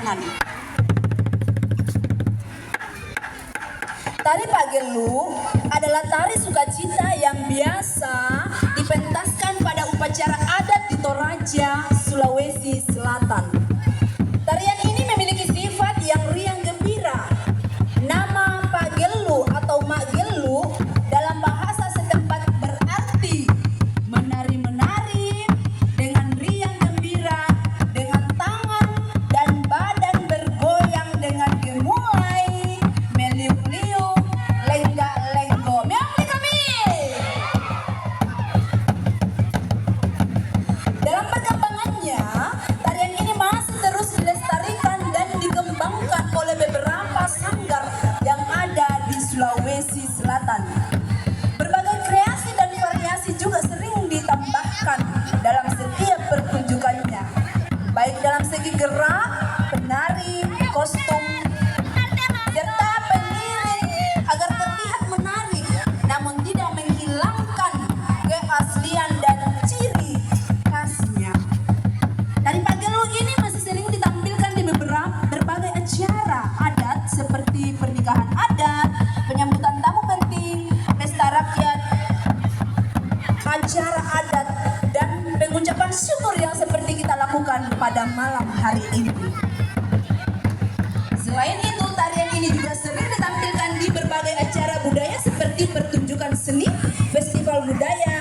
tangan. Tari Pagelu adalah tari sukacita yang biasa dipentaskan pada upacara adat di Toraja, Sulawesi Selatan. Tarian ini memiliki sifat yang riang gembira. Nama Pagelu atau Mak Gelu dalam bahasa setempat berarti menari-menari dengan riang gembira, dengan tangan dan badan bergoyang dengan gemulai, meliuk-liuk, lenggak-lenggok. Miami kami. Dalam perkembangannya, tarian ini masih terus dilestarikan dan dikembangkan oleh beberapa sanggar yang ada di Sulawesi Selatan. Berbagai kreasi dan variasi juga sering ditambahkan dalam setiap pertunjukannya, baik dalam segi gerak, penari, kostum, serta pengiring agar terlihat menarik namun tidak menghilangkan keaslian dan ciri khasnya. Tari Pagelu ini masih sering ditampilkan di berbagai acara adat seperti pernikahan adat, penyambutan tamu penting, pesta rakyat, acara adat, dan pengucapan syukur yang seperti kita lakukan pada malam hari ini. Selain itu, tarian ini juga sering